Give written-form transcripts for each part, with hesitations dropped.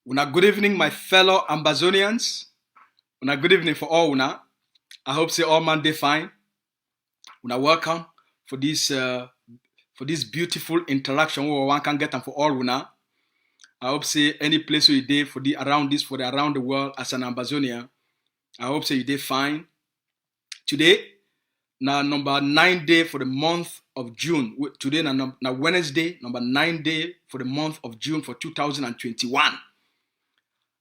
Una good evening, my fellow Ambazonians. Una good evening for all una. I hope say all man dey fine. Una welcome for this beautiful interaction where one can get them for all una. I hope say any place where you dey for the around the world as an Ambazonian. I hope say you dey fine. Today, na number 9 day for the month of June. Today na Wednesday, number 9 day for the month of June for 2021.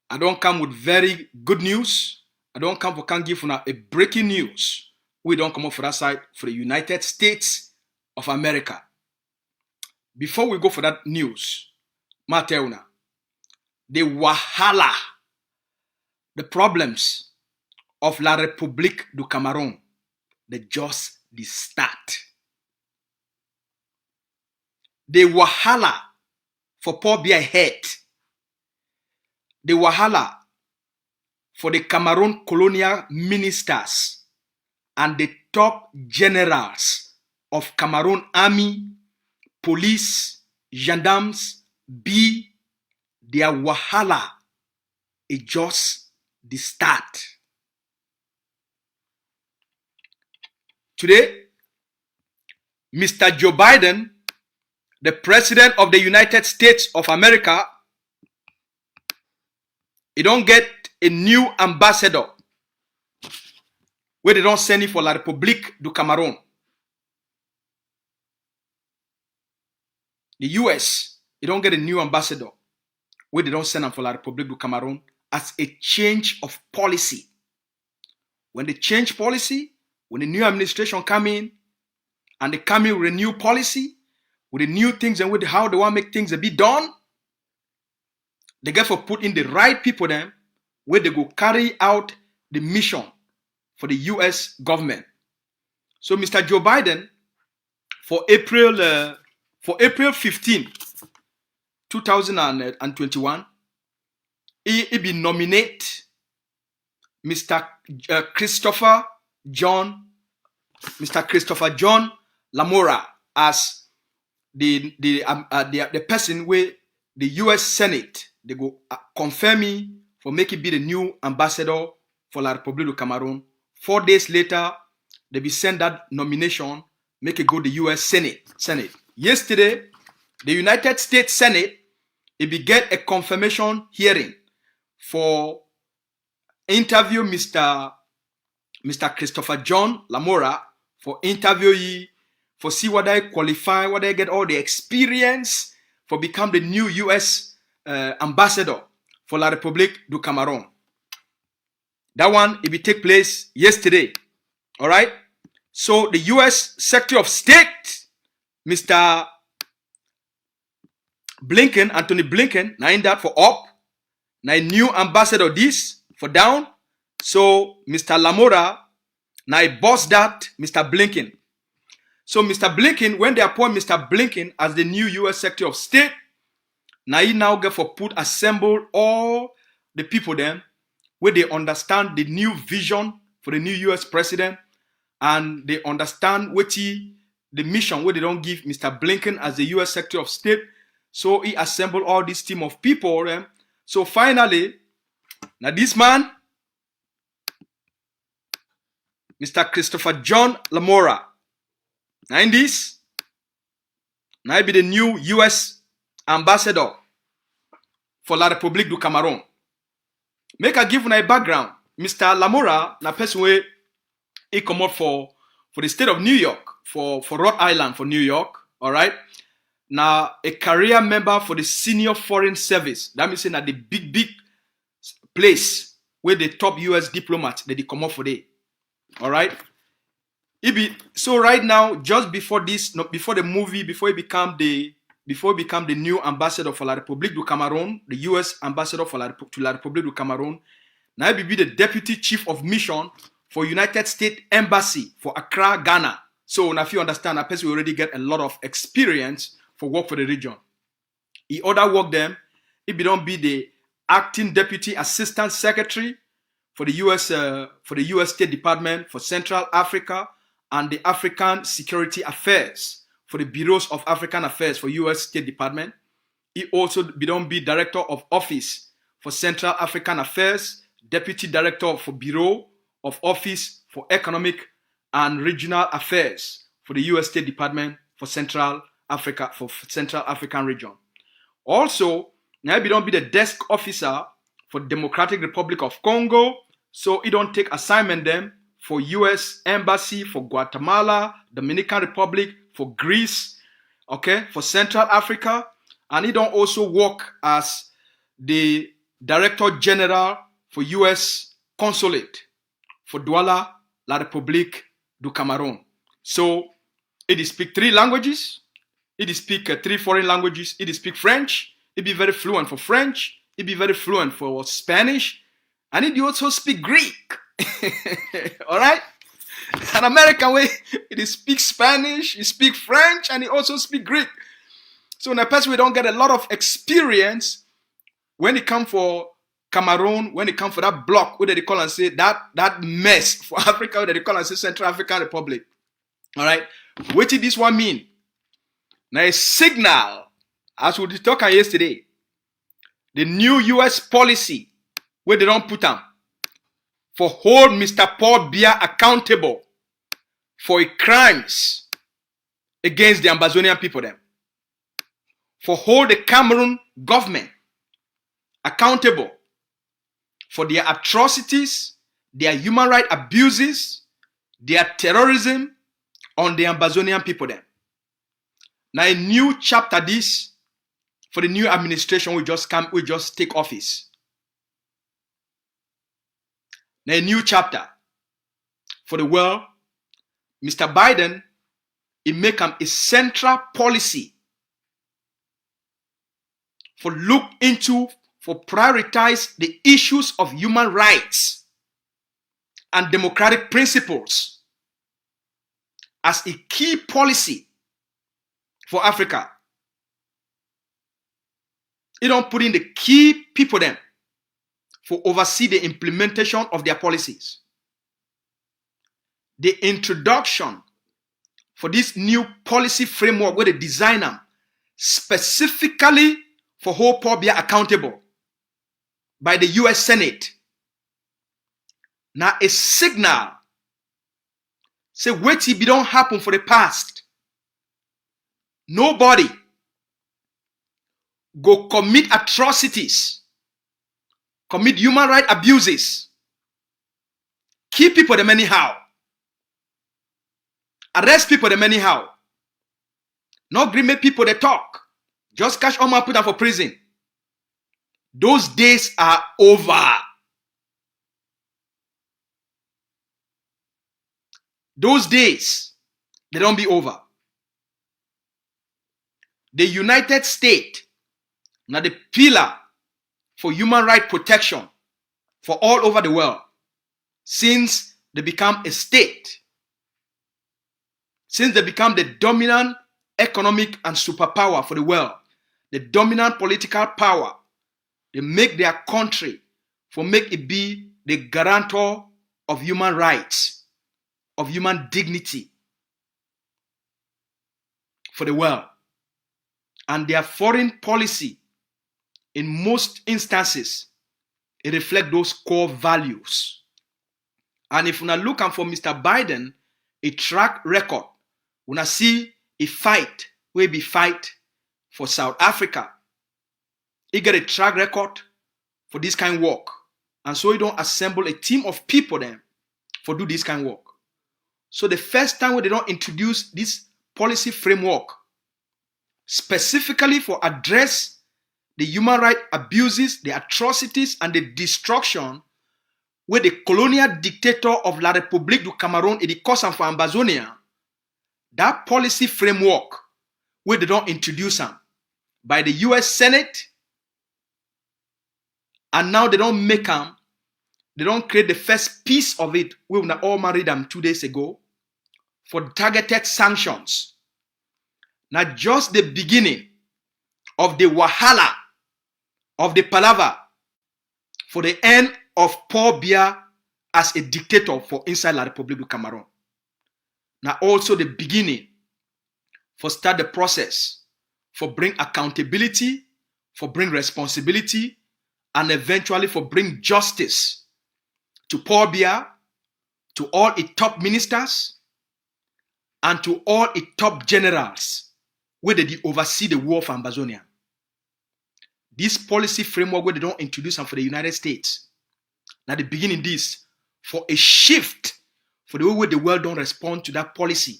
I don't come with very good news. I don't come for can give a breaking news. We don't come up for that side for the United States of America. Before we go for that news, Mateuna, the wahala, the problems of La République du Cameroun, they just the start. The wahala for poor be ahead. The wahala for the Cameroon colonial ministers and the top generals of Cameroon army, police, gendarmes, be their wahala is just the start. Today, Mr. Joe Biden, the President of the United States of America, he don't get a new ambassador where they don't send it for La République du Cameroun. The US, he don't get a new ambassador where they don't send him for La République du Cameroun as a change of policy. When they change policy, when the new administration come in, and they come in with a new policy, with the new things and with how they want to make things be done, they get for put in the right people then, where they go carry out the mission for the US government. So Mr. Joe Biden, for April 15, 2021, he be nominate Mr. Christopher John Lamora as the person where the U.S. Senate they go confirm me for make it be the new ambassador for La République du Cameroun. 4 days later, they be send that nomination, make it go the U.S. Senate. Yesterday, the United States Senate, it be get a confirmation hearing for interview Mr. Christopher John Lamora for interview for see what they qualify, what they get all the experience for become the new U.S. ambassador for La République du Cameroun. That one, it will take place yesterday. All right. So the U.S. Secretary of State, Mr. Blinken, Anthony Blinken, now in that for up, now new ambassador this for down. So Mr. Lamora, now he boss that Mr. Blinken. So Mr. Blinken, when they appoint Mr. Blinken as the new U.S. Secretary of State, now he now get for assemble all the people then where they understand the new vision for the new U.S. president and they understand the mission where they don't give Mr. Blinken as the U.S. Secretary of State. So he assembled all this team of people. So finally, now this man, Mr. Christopher John Lamora, now in this, now he be the new U.S. ambassador for La République du Cameroun. Make a give you a background. Mr. Lamora, na person where he come out for the state of New York, for Rhode Island, for New York. All right. Now a career member for the senior foreign service. That means that the big place where the top U.S. diplomats they come out for there. All right. So right now, just before before the movie, before he become the new ambassador for La République du Cameroun, the U.S. ambassador for La République du Cameroun, now he be the deputy chief of mission for United States Embassy for Accra, Ghana. So now if you understand, that person already get a lot of experience for work for the region. He other work them, he don't be the acting deputy assistant secretary for the U.S. State Department for Central Africa and the African Security Affairs for the Bureaus of African Affairs for U.S. State Department. He also don't be Director of Office for Central African Affairs, Deputy Director for Bureau of Office for Economic and Regional Affairs for the U.S. State Department for Central Africa, for Central African region. Also, now he don't be the desk officer for Democratic Republic of Congo, so he don't take assignment them for U.S. Embassy for Guatemala, Dominican Republic, for Greece, okay, for Central Africa, and he don't also work as the Director General for U.S. Consulate for Douala, La République du Cameroun. So, he speak 3 languages, he speak 3 foreign languages, he speak French, he be very fluent for French, he be very fluent for Spanish, and he also speak Greek. All right? An American way, he speaks Spanish, he speaks French, and he also speaks Greek. So in a person we don't get a lot of experience when it come for Cameroon, when it come for that block, where they call and say that mess for Africa, where they call and say Central African Republic. All right? What did this one mean? Now a signal, as we talked yesterday, the new U.S. policy where they don't put them for hold Mr. Paul Biya accountable for his crimes against the Ambazonian people them. For hold the Cameroon government accountable for their atrocities, their human rights abuses, their terrorism on the Ambazonian people them. Now a new chapter this for the new administration we just take office. Now a new chapter for the world. Mr. Biden, he make him a central policy for look into, for prioritize the issues of human rights and democratic principles as a key policy for Africa. It don't put in the key people them for oversee the implementation of their policies. The introduction for this new policy framework where they design them specifically for whole poor be accountable by the US Senate. Now a signal say wait it don't happen for the past. Nobody go commit atrocities, commit human rights abuses, keep people them anyhow, arrest people them anyhow, not agree make people they talk, just catch all man put them for prison. Those days are over. Those days, they don't be over. The United States, now the pillar for human rights protection for all over the world, since they become a state, since they become the dominant economic and superpower for the world, the dominant political power, they make their country for make it be the guarantor of human rights, of human dignity for the world. And their foreign policy, in most instances, it reflects those core values. And if we look for Mr. Biden, a track record, we see a fight, we be fight for South Africa. He get a track record for this kind of work. And so he don't assemble a team of people then for do this kind of work. So the first time when they don't introduce this policy framework specifically for address the human rights abuses, the atrocities, and the destruction where the colonial dictator of La République du Cameroun et the Cosan for Ambazonia, that policy framework where they don't introduce them by the US Senate, and now they don't make them, they don't create the first piece of it. We all married them 2 days ago for targeted sanctions. Now just the beginning of the wahala, of the palaver, for the end of Paul Biya as a dictator for inside La République du Cameroun. Now also the beginning for start the process, for bring accountability, for bring responsibility, and eventually for bring justice to Paul Biya, to all its top ministers, and to all its top generals, where they oversee the war for Ambazonia. This policy framework where they don't introduce them for the United States. Now they beginning this for a shift for the way the world don't respond to that policy.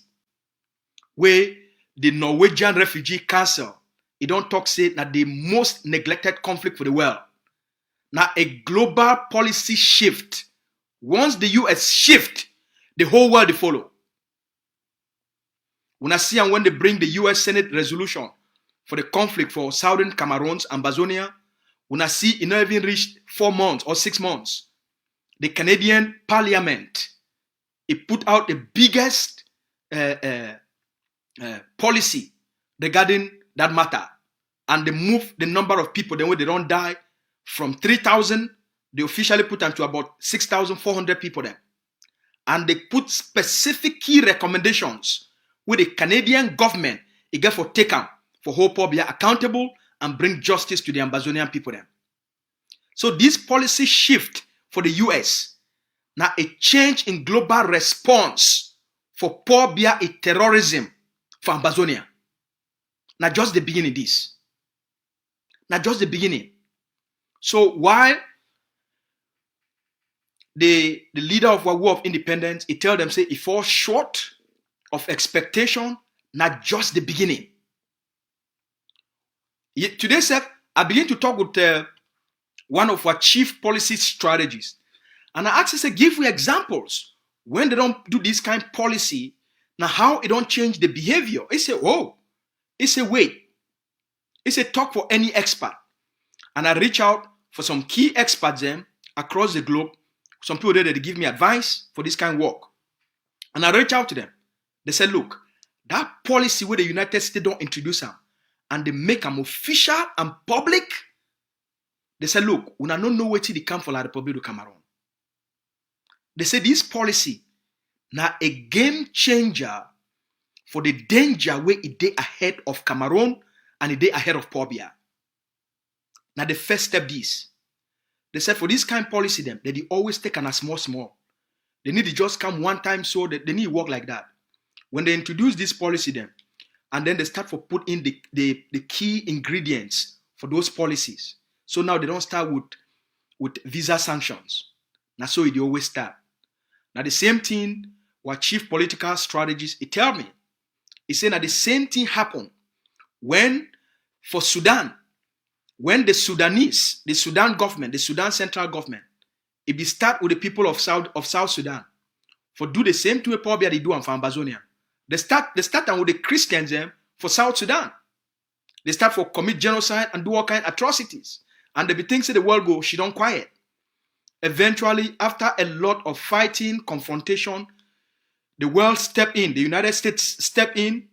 Where the Norwegian Refugee Council, it don't talk say that the most neglected conflict for the world. Now a global policy shift. Once the US shift, the whole world will follow. When I see and when they bring the US Senate resolution for the conflict for Southern Cameroon's Ambazonia, when I see it not even reached 4 months or 6 months, the Canadian Parliament, it put out the biggest policy regarding that matter, and they move the number of people then when they don't die from 3,000, they officially put them to about 6,400 people then, and they put specific key recommendations where the Canadian government it get for take them for hope of be accountable and bring justice to the Ambazonian people then. So this policy shift for the US, now a change in global response for poor Biya a terrorism for Ambazonia. Now just the beginning this. Now just the beginning. So while the leader of our War of Independence, he tell them say it falls short of expectation, not just the beginning. Today, sir, I begin to talk with one of our chief policy strategists. And I asked him, say, give me examples when they don't do this kind of policy, now how it don't change the behavior. He said, oh, he said, wait. He said, talk for any expert. And I reach out for some key experts then across the globe. Some people there that give me advice for this kind of work. And I reach out to them. They said, look, that policy where the United States don't introduce them and they make them official and public, they said, look, we don't know where they come for la Republic of Cameroon. They say this policy now a game changer for the danger where it day ahead of Cameroon and it day ahead of Pobia. Now the first step this. They said for this kind of policy them, they always take on a small. They need to just come one time so that they need to work like that. When they introduce this policy then, and then they start for put in the key ingredients for those policies. So now they don't start with visa sanctions. Now so it always start. Now the same thing, what chief political strategist, he tell me, he said that the same thing happened when for Sudan, when the Sudan government, the Sudan central government, it be start with the people of South Sudan for do the same to a Pobia they do and for Ambazonia. They start with the Christians for South Sudan. They start for commit genocide and do all kind of atrocities. And they be thinking the world go, she don't quiet. Eventually, after a lot of fighting, confrontation, the world step in, the United States step in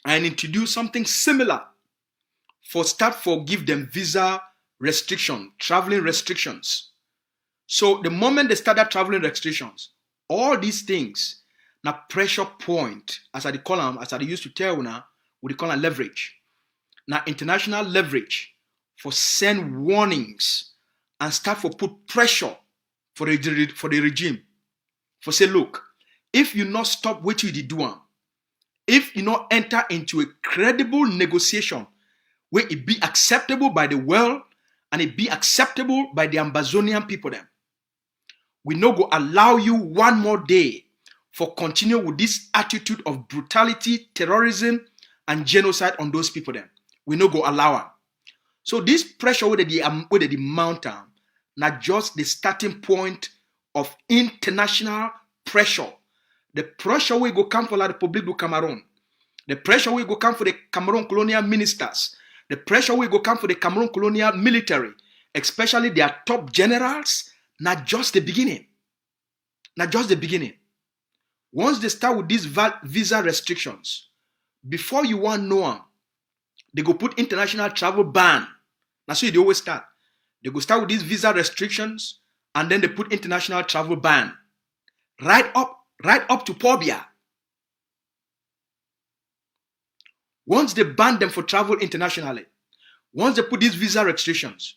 and introduce something similar for give them visa restriction, traveling restrictions. So the moment they started traveling restrictions, all these things, now pressure point, as I call them, as I used to tell now, we call them leverage. Now international leverage for send warnings and start for put pressure for the regime. For say, look, if you not stop what you did do, if you not enter into a credible negotiation where it be acceptable by the world and it be acceptable by the Ambazonian people them, we no go allow you one more day for continue with this attitude of brutality, terrorism, and genocide on those people then. We no go allow them. So this pressure with the mountain, not just the starting point of international pressure. The pressure will go come for la Republic du Cameroun. The pressure will go come for the Cameroon colonial ministers. The pressure will go come for the Cameroon colonial military, especially their top generals. Not just the beginning. Not just the beginning. Once they start with these visa restrictions, before you want to know them, they go put international travel ban. That's how they always start. They go start with these visa restrictions, and then they put international travel ban. Right up to Pobia. Once they ban them for travel internationally, once they put these visa restrictions,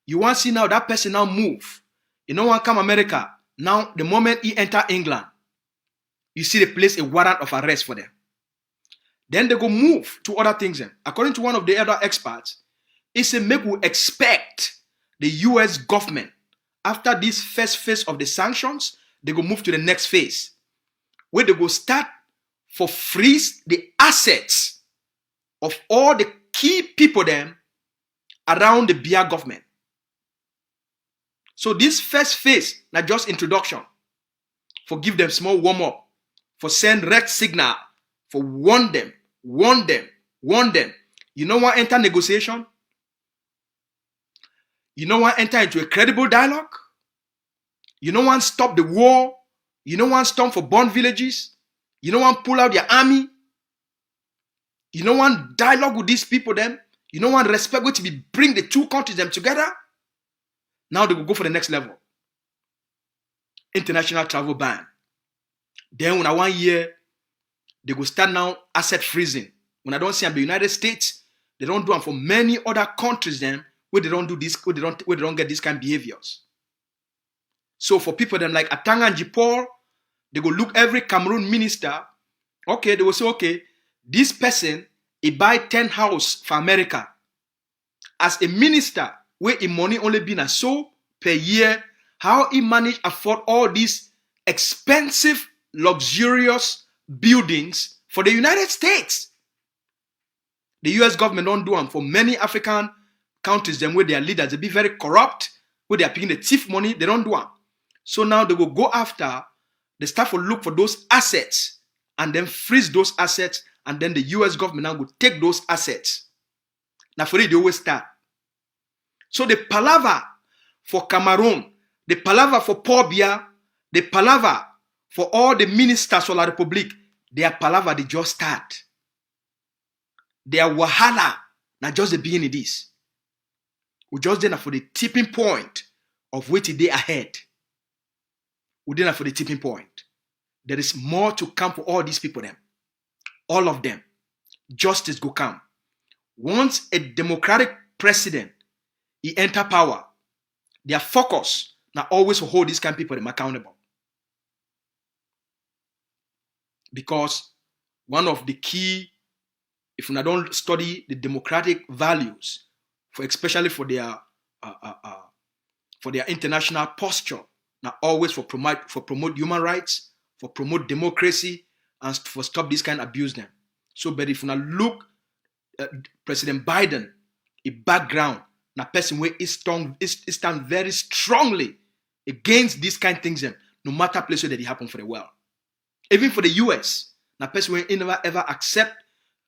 you want to see now that person now move. You know want come America. Now, the moment he enter England, you see they place a warrant of arrest for them. Then they go move to other things. According to one of the other experts, he said, make we expect the US government, after this first phase of the sanctions, they go move to the next phase, where they go start for freeze the assets of all the key people then around the Biya government. So this first phase, not just introduction, for give them small warm-up, for send red signal, for warn them. You know what enter negotiation? You know what enter into a credible dialogue? You know what stop the war? You know what storm for born villages? You know what pull out their army? You know what dialogue with these people them? You know what respect what to be bring the two countries them together? Now they will go for the next level. International travel ban. Then when I 1 year, they go start now asset freezing. When I don't see them, the United States, they don't do them for many other countries then where they don't do this, where they don't get these kind of behaviors. So for people them like Atanga and Jipor, they go look every Cameroon minister. Okay, they will say, okay, this person, he buy 10 house for America. As a minister, where his money only been a so per year, how he manage afford all these expensive, luxurious buildings for the United States. The US government don't do them for many African countries, them where their leaders, they be very corrupt, where they are picking the thief money, they don't do them. So now they will go after, the staff will look for those assets and then freeze those assets, and then the US government now will take those assets. Now for it, they always start. So the palaver for Cameroon, the palaver for Pobia, the palaver for all the ministers of La Republique, Their palaver, they just start. Their wahala, now just the beginning of this. We just there for the tipping point of waiting day ahead. We there for the tipping point. There is more to come for all these people, them. All of them. Justice go come. Once a democratic president, he enter power, their focus now always to hold these kind of people them accountable. Because one of the key, if you don't study the democratic values, especially for their international posture, now always for promote human rights, for promote democracy, and for stop this kind of abuse them. So, but if you now look at President Biden, a background, now person where is stand very strongly against these kind of things them, no matter place where they happen for the world. Even for the US, now person where never ever accept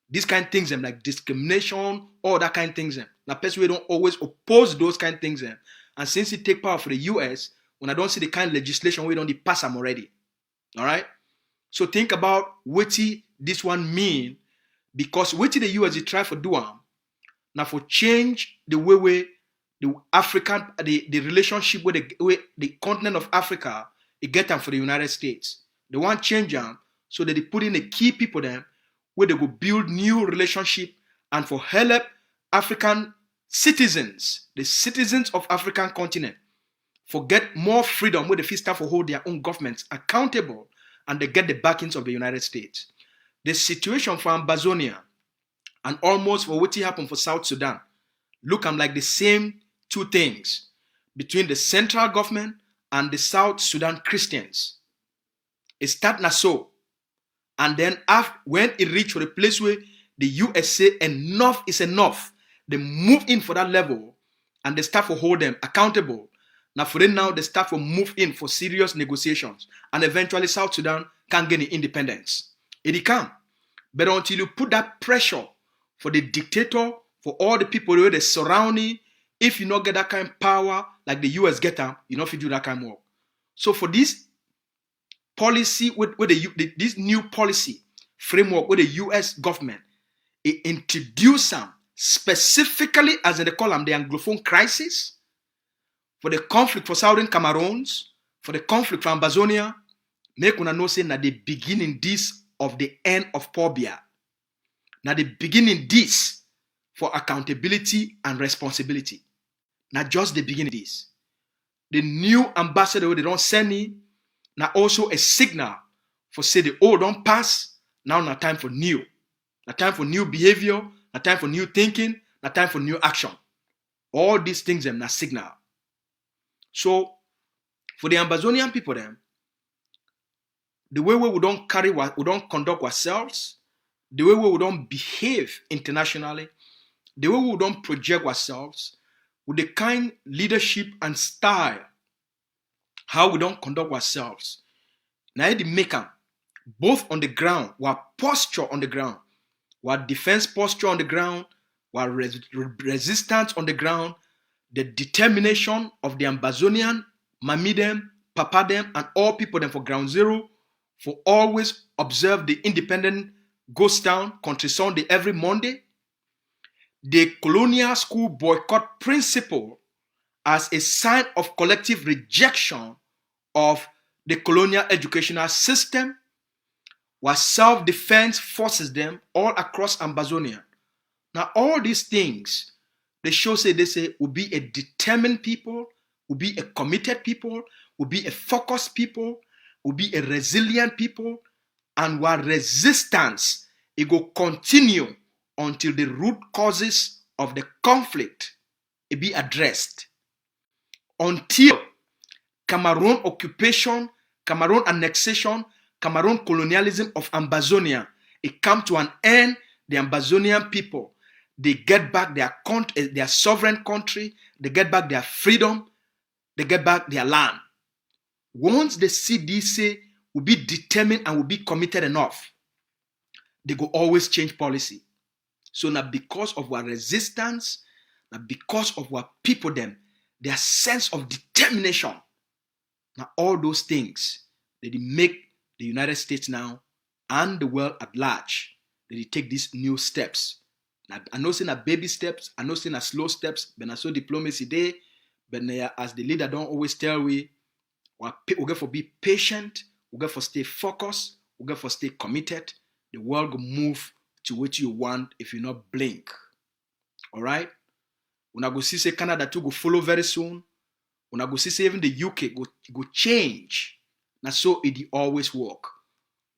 these kind of things them, like discrimination, all that kind of things them. Now person where don't always oppose those kind of things them. And since it take power for the US, when I don't see the kind of legislation we don't pass them already. All right? So think about what this one mean, because what the US they try for do now for change the way the African the relationship with the continent of Africa it get them for the United States. They want change them so that they put in the key people them where they go build new relationship and for help African citizens, the citizens of African continent, for get more freedom where they start for hold their own governments accountable and they get the backings of the United States. The situation for Ambazonia and almost for what happened for South Sudan look like the same two things between the central government and the South Sudan Christians. It start na so, and then when it reach for the place where the US say enough is enough, they move in for that level and they start for hold them accountable. Now for them now they start for move in for serious negotiations and eventually South Sudan can gain independence. It can. But until you put that pressure for the dictator, for all the people who are surrounding, if you not get that kind of power like the US get them, you not fit do that kind of work. So for this policy with this new policy framework with the US government, it introduced them specifically as they call them the Anglophone crisis, for the conflict for Southern Cameroons, for the conflict for Ambazonia, make una know say na the beginning this of the end of Pobia. Now the beginning this for accountability and responsibility. Not just the beginning this. The new ambassador they don't send in, now also a signal for say the old don't pass, now not time for new. Not time for new behavior, not time for new thinking, not time for new action. All these things them na signal. So for the Ambazonian people them, the way we don't conduct ourselves, the way we don't behave internationally, the way we don't project ourselves, with the kind leadership and style, how we don't conduct ourselves. Now the maker, both on the ground, our posture on the ground, our defense posture on the ground, our resistance on the ground, the determination of the Ambazonian, Mami them, Papa them, and all people them for ground zero, for always observe the independent ghost town country Sunday every Monday. The colonial school boycott principle as a sign of collective rejection of the colonial educational system, while self-defense forces them all across Ambazonia. Now all these things, they say will be a determined people, will be a committed people, will be a focused people, will be a resilient people, and while resistance, it will continue until the root causes of the conflict be addressed. Until Cameroon occupation, Cameroon annexation, Cameroon colonialism of Ambazonia, it come to an end, the Ambazonian people, they get back their sovereign country, they get back their freedom, they get back their land. Once the CDC will be determined and will be committed enough, they will always change policy. So now because of our resistance, now because of our people them, their sense of determination, now all those things, they make the United States now and the world at large, that they take these new steps. Now, I know saying baby steps, I know saying slow steps, but I saw diplomacy there, but as the leader don't always tell we get for be patient, we get for stay focused, we get for stay committed. The world will move to what you want if you not blink. All right? When I go see say Canada too go follow very soon. When I go see say even the UK go change. Now so it always work.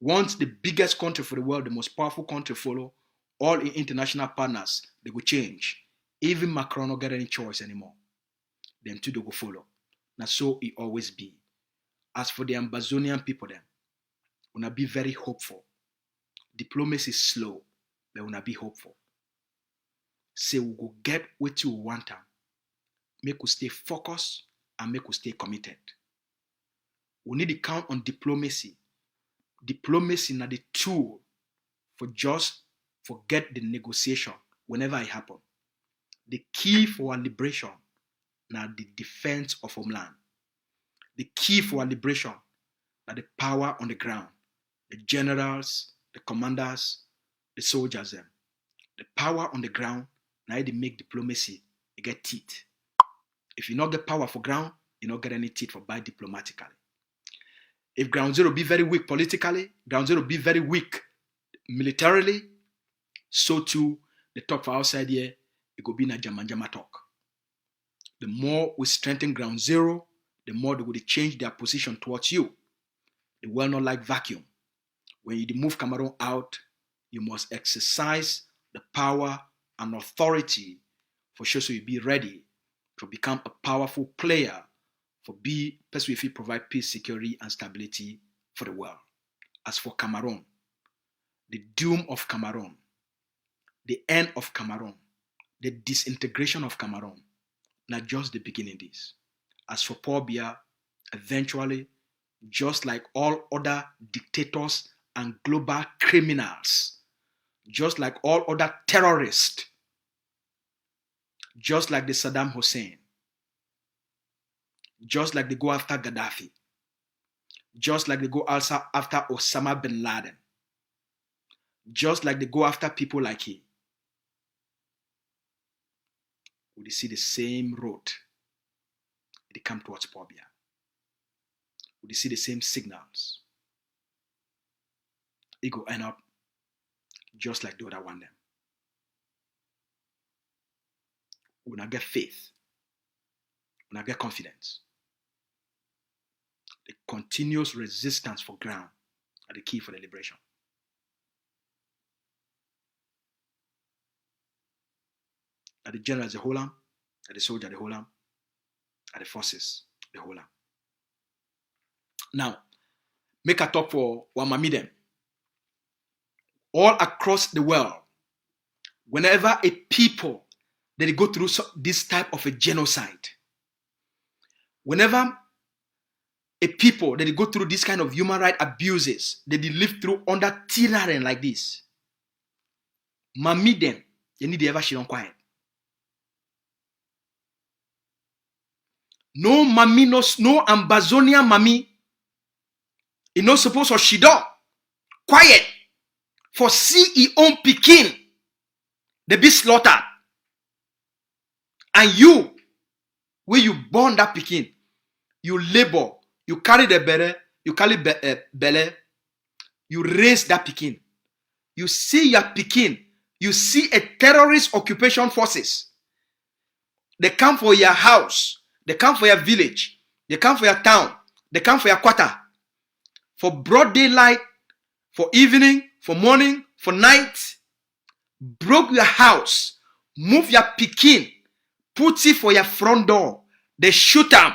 Once the biggest country for the world, the most powerful country follow, all international partners, they will change. Even Macron don't get any choice anymore. Them too they go follow. Now so it always be. As for the Ambazonian people then, wanna be very hopeful. Diplomacy is slow, but wanna be hopeful. Say we go get what you want them. Make we stay focused and make we stay committed. We need to count on diplomacy. Diplomacy is the tool for just forget the negotiation whenever it happens. The key for our liberation is the defense of homeland. The key for our liberation is the power on the ground. The generals, the commanders, the soldiers them. The power on the ground, now they make diplomacy, you get teeth. If you not get power for ground, you not get any teeth for buy diplomatically. If ground zero be very weak politically, ground zero be very weak militarily, so too the talk for outside here, it go be na jama talk. The more we strengthen ground zero, the more they will change their position towards you. They will not like vacuum. When you move Cameroon out, you must exercise the power and authority for sure so you be ready to become a powerful player for be person if you provide peace, security, and stability for the world. As for Cameroon, the doom of Cameroon, the end of Cameroon, the disintegration of Cameroon, not just the beginning this. As for Paul Biya, eventually, just like all other dictators and global criminals, just like all other terrorists, just like the Saddam Hussein, just like they go after Gaddafi, just like they go also after Osama bin Laden, just like they go after people like he, we see the same road. They come towards Paul Biya. We see the same signals. It go end up just like the other one them. We not get faith. We not get confidence. The continuous resistance for ground are the key for the liberation. At the general, the whole arm, at the soldier, the whole arm, at the forces, the whole arm. Now, make a talk for Wamami them. All across the world, whenever a people they go through this type of a genocide, whenever a people that they go through this kind of human rights abuses, that they live through under tyranny like this, Mami them, you need to ever shit on quiet. No mami, no Ambazonian mami, you not supposed to she don't quiet for see he own pikin, they be slaughtered. And you, when you born that pikin, you labor, you carry the belly, you carry belly, you raise that pikin. You see your pikin, you see a terrorist occupation forces. They come for your house. They come for your village. They come for your town. They come for your quarter. For broad daylight, for evening, for morning, for night. Broke your house. Move your pikin. Put it for your front door. They shoot them.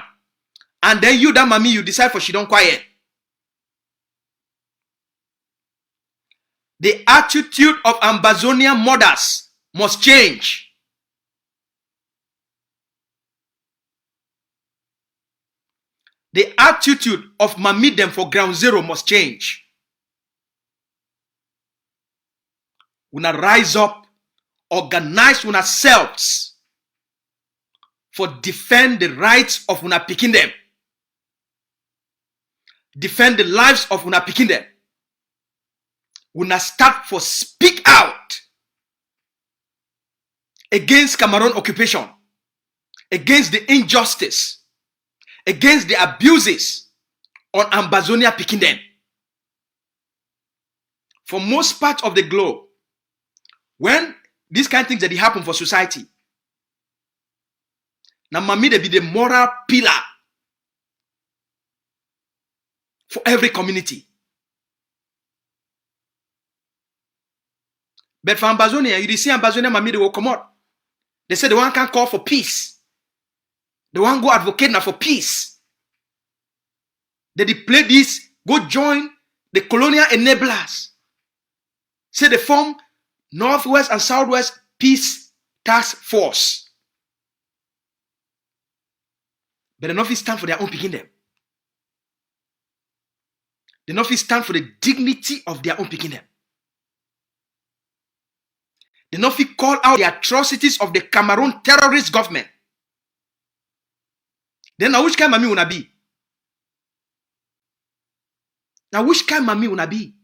And then you, that mommy, you decide for she don't quiet. The attitude of Ambazonian mothers must change. The attitude of Mami them for ground zero must change. We na rise up, organize una selves for defend the rights of una picking them. Defend the lives of una picking them. una start for speak out against Cameroon occupation, against the injustice, against the abuses on Ambazonia picking them. For most parts of the globe, when these kind of things that happen for society, now mami they be the moral pillar for every community. But for Ambazonia, you see Ambazonia mami they will come out. They say the one can call for peace. The one go advocate now for peace. They play this, go join the colonial enablers. Say they form Northwest and Southwest Peace Task Force. But they not stand for their own picking them. They not stand for the dignity of their own picking them. They not call out the atrocities of the Cameroon terrorist government. Then now which kind of mami una be? Now which kind of mami una be?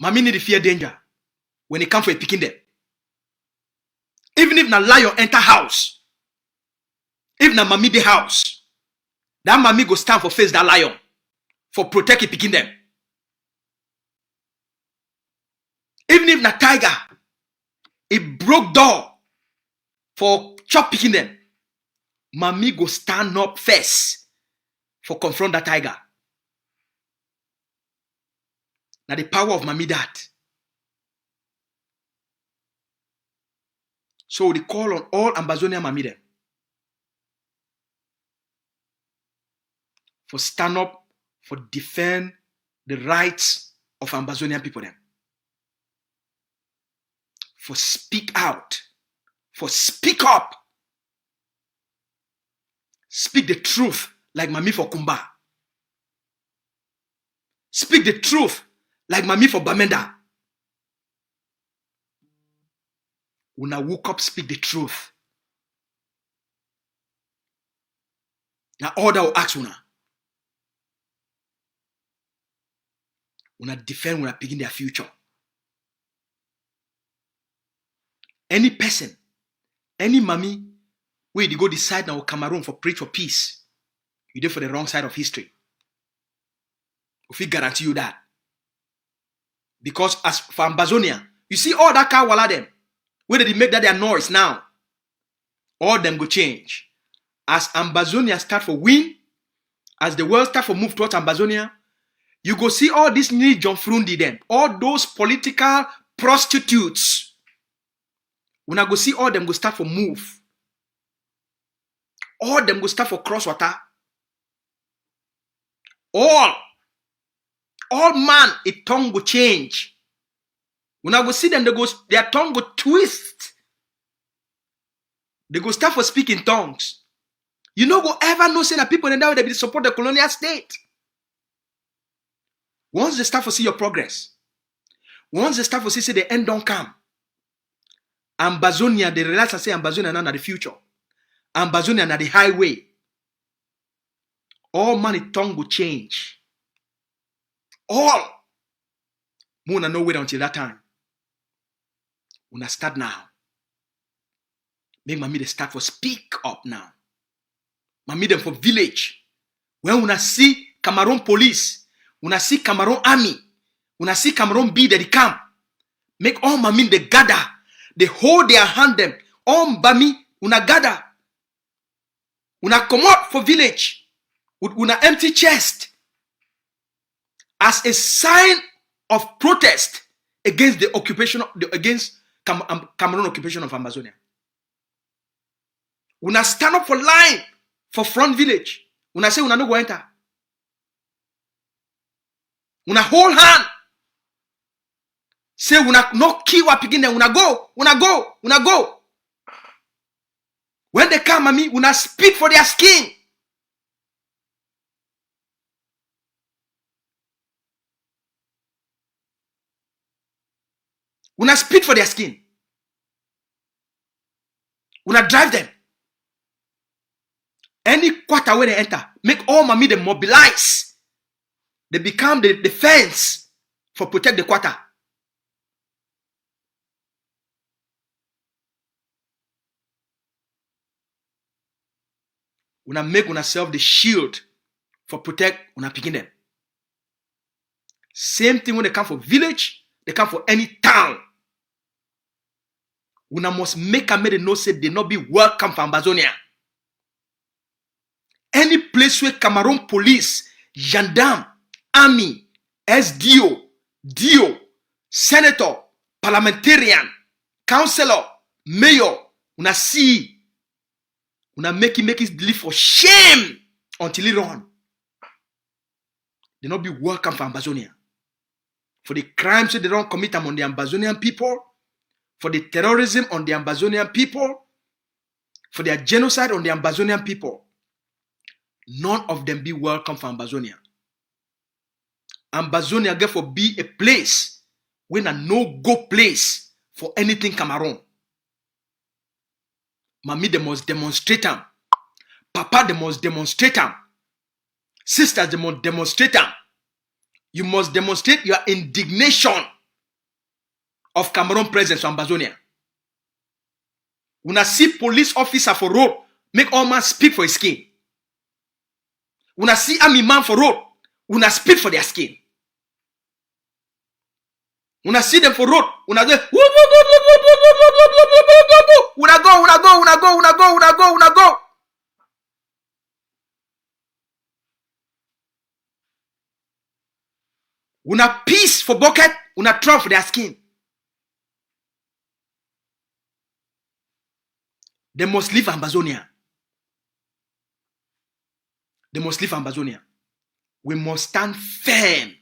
Mami need to fear danger when it comes for picking them. Even if na lion enter house, if na mami the house, that mami go stand for face that lion for protect it picking them. Even if na tiger, it broke door for chop picking them, mami go stand up first for confront that tiger. Now the power of mami that. So we call on all Ambazonia mami them for stand up, for defend the rights of Ambazonian people them. For speak out, for speak up. Speak the truth like mami for Kumba. Speak the truth like mami for Bamenda. Una woke up, speak the truth. Now order will ask una. Una defend una picking their future. Any person, any mami, where they go decide now Cameroon for preach for peace, you do for the wrong side of history. If we guarantee you that. Because as for Ambazonia, you see all that car wala them, where they make that their noise now, all them go change. As Ambazonia start for win, as the world start for move towards Ambazonia, you go see all this new John Frundi them, all those political prostitutes. When I go see all them go start for move. All them go start for cross water. All man, a tongue go change. When I go see them, their tongue go twist. They go start for speaking tongues. You know go ever know say that people in that way they support the colonial state. Once they start to see your progress, once they start to see say the end don't come, Ambazonia, they realize and say Ambazonia now the future. Ambazonia now the highway. All man tongue will change. All. Muna no wait until that time. Una start now. Make mami they start for speak up now. Mami them for village. When una see Cameroon police, una see Cameroon army, una see Cameroon be they camp. Make all mami they gather. They hold their hand them. All bami una gather. Una come out for village with una empty chest as a sign of protest against the occupation against Cameroon occupation of Amazonia. Una stand up for line for front village. Una say una no go enter. Una hold hand. Say una no kiwa picking them. Una go. When they come at me, una speak for their skin. Una speak for their skin. Una drive them. Any quarter where they enter, make all mommy they mobilize. They become the defense for protect the quarter. Una make una self the shield for protect una picking them. Same thing when they come for village, they come for any town. Una must make a made no say they not be welcome for Ambazonia. Any place where Cameroon police, gendarme, army, SDO, DO, senator, parliamentarian, councillor, mayor, una see, una make it live for shame until it run. They not be welcome for Ambazonia. For the crimes that they don't commit among the Ambazonian people, for the terrorism on the Ambazonian people, for their genocide on the Ambazonian people. None of them be welcome for Ambazonia. Ambazonia therefore be a place when a no-go place for anything Cameroon. Mommy, they must demonstrate them. Papa, they must demonstrate them. Sisters, they must demonstrate them. You must demonstrate your indignation of Cameroon presence on Ambazonia. When I see police officer for road, make all man speak for his skin. When I see army man for road, when I speak for their skin. When I see them for road, when I go, when I go. When I peace for bucket, when I throw for their skin. They must leave Ambazonia. They must leave Ambazonia. We must stand firm.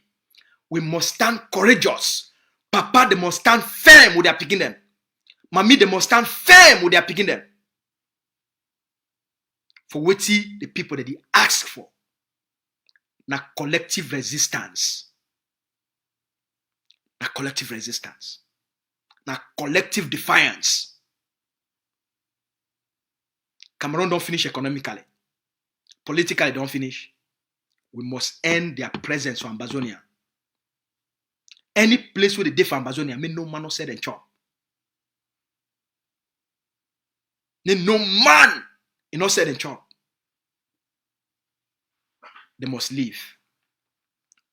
We must stand courageous. Papa, they must stand firm with their picking them. Mommy, they must stand firm with their picking them. For what the people that they ask for. Na collective resistance. Na collective resistance. Na collective defiance. Cameroon don't finish economically. Politically don't finish. We must end their presence for Ambazonia. Any place where they did for Ambazonia, may no man not said and chop. No man not said and chop. They must leave.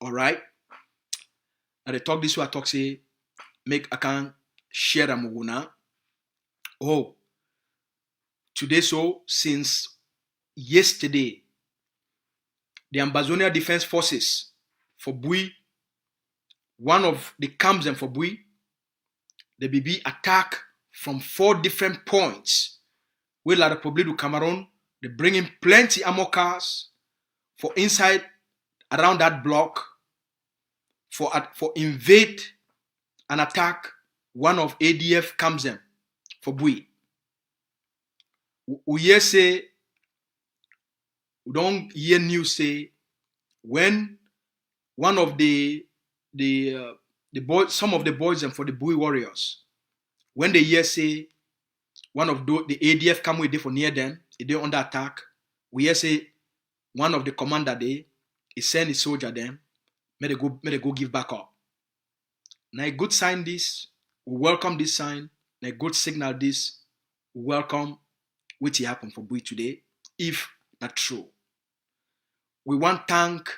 Alright? And they talk this way, I talk say, make I can share them with una. Oh, today so since yesterday, the Ambazonia Defense Forces for Bui, one of the camps and for Bui, they be attacked from 4 different points. Where La Republique du Cameroon, they bring in plenty ammo cars for inside around that block for invade and attack one of ADF camps them for Bui. We hear say, we don't hear news say when one of the boys, some of the boys and for the Bui warriors, when they hear say one of the ADF come with they for near them, they under attack, we hear say one of the commander they send his soldier them, may they go give back up. Now a good sign this, we welcome this sign, now a good signal this, we welcome what happen for Bui today, if not true. We want to thank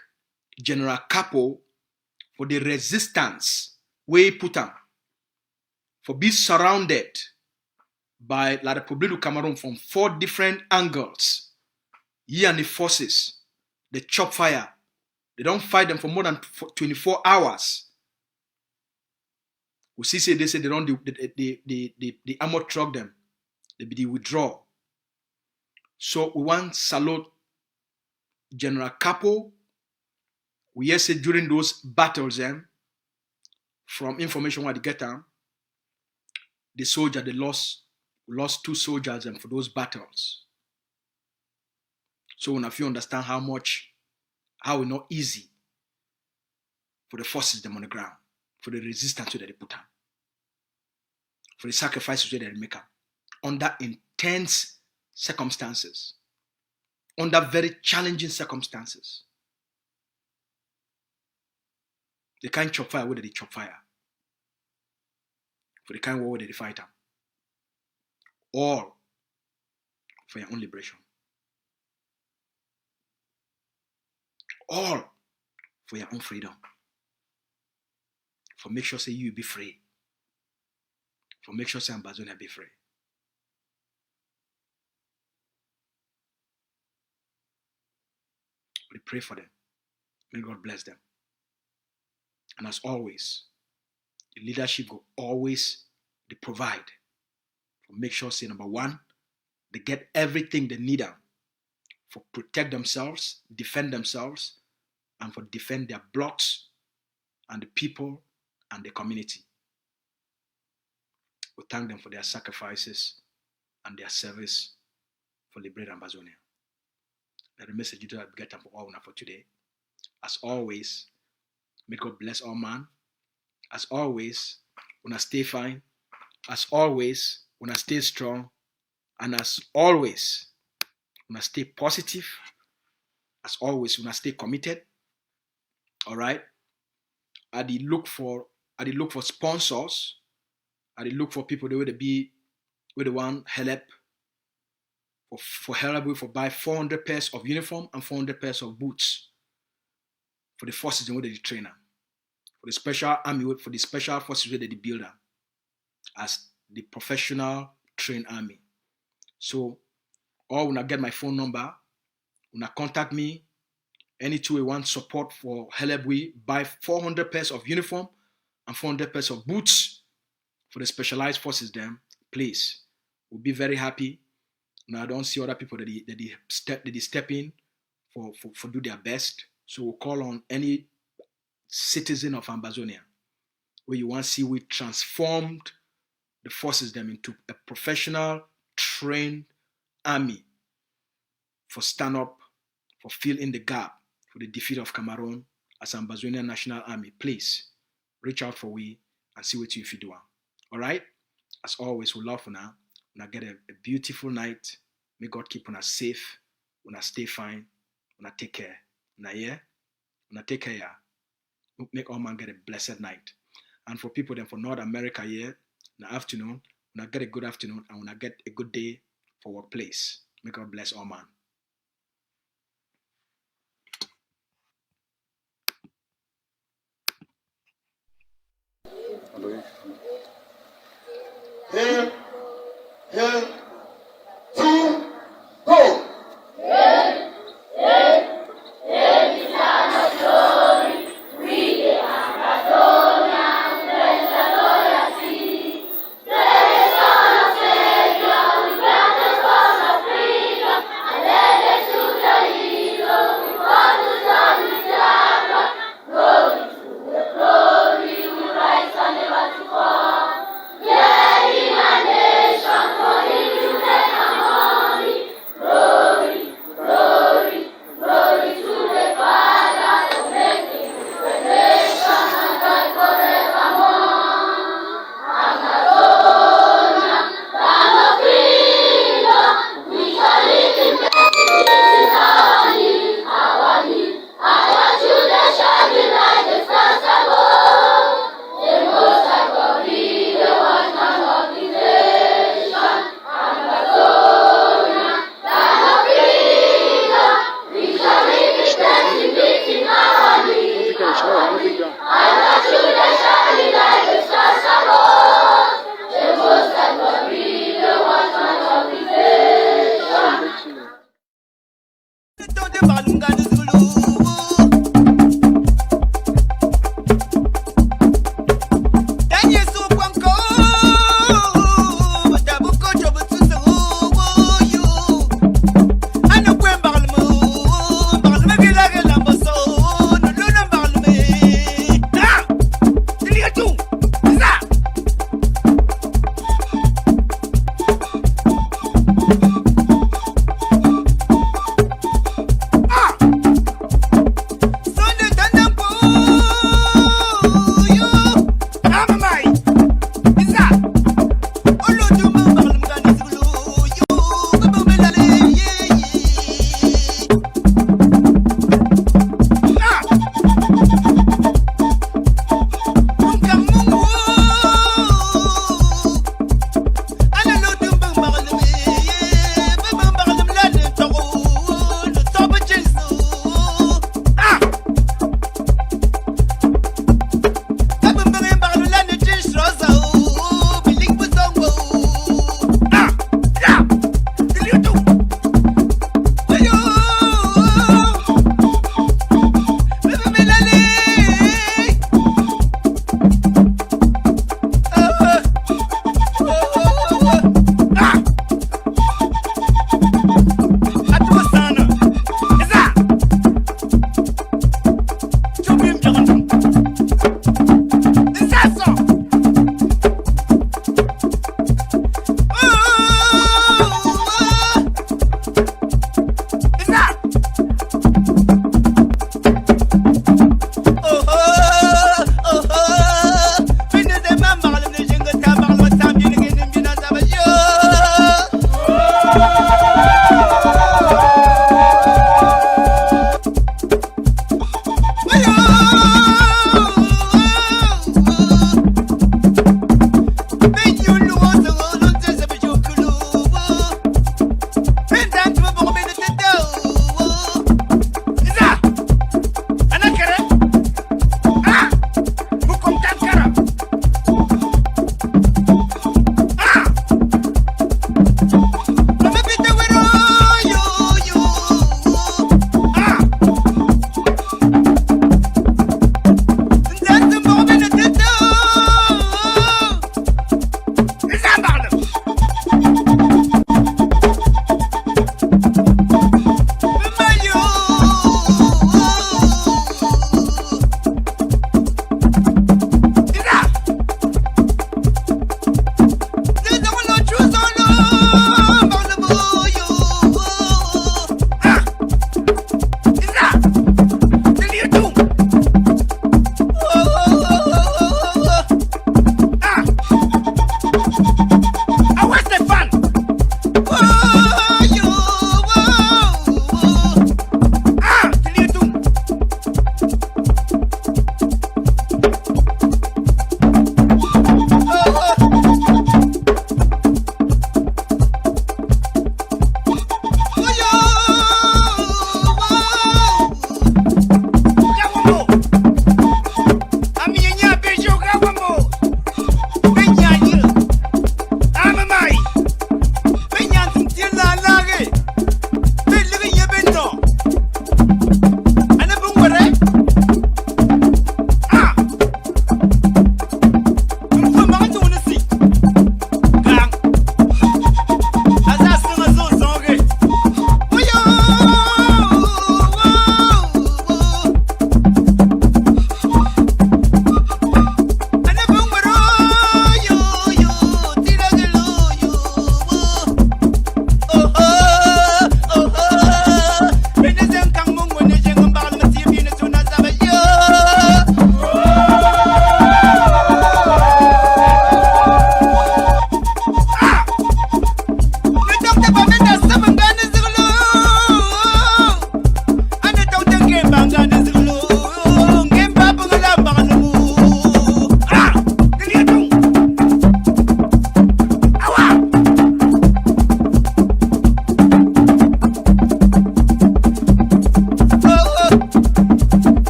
General Capo for the resistance we put on, for being surrounded by La Republique du Cameroon from 4 different angles. He and the forces, they chop fire. They don't fight them for more than 24 hours. We see say they don't the armor truck them. They withdraw. So we want to salute General Capo. We hear say during those battles, from information what they get the soldier they lost 2 soldiers for those battles. So if you understand how it's not easy for the forces them on the ground, for the resistance that they put on, for the sacrifices that they make under intense circumstances. under very challenging circumstances. They can't chop fire where they chop fire. For the kind of war where they fight them. All for your own liberation. All for your own freedom. For make sure say you be free. For make sure say Ambazonia be free. We pray for them. May God bless them. And as always, the leadership will always they provide. For make sure say number one, they get everything they need for protect themselves, defend themselves, and for defend their blocks and the people and the community. We thank them for their sacrifices and their service for liberating Ambazonia. That's the message you get for all for today. As always, may God bless all man. As always, wanna stay fine. As always, wanna stay strong. And as always, wanna stay positive. As always, wanna stay committed. All right. I did look for sponsors. I did look for people that would be with the one help for buy 400 pairs of uniform and 400 pairs of boots for the forces in where they train for the special army, for the special forces where they build as the professional trained army. So, or when I get my phone number, when I contact me, any 2A1 support for help, we buy 400 pairs of uniform and 400 pairs of boots for the specialized forces. Them, please, we'll be very happy. Now I don't see other people that they step in for do their best. So we'll call on any citizen of Ambazonia where you want to see we transformed the forces them into a professional, trained army for stand up, for fill in the gap for the defeat of Cameroun as Ambazonian National Army. Please reach out for we and see what you if you do. All right. As always, we love for now. When I get a beautiful night, may God keep us safe. When I stay fine, when I take care. When I take care, yeah. Make all man get a blessed night. And for people then for North America here, in the afternoon, when I get a good afternoon and when I get a good day for workplace. May God bless all man. Here, here, two, go!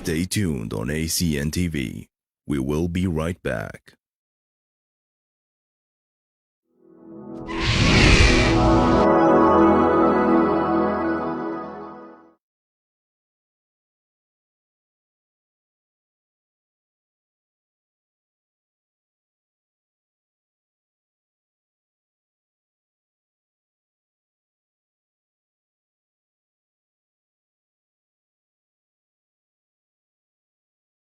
Stay tuned on ACN TV. We will be right back.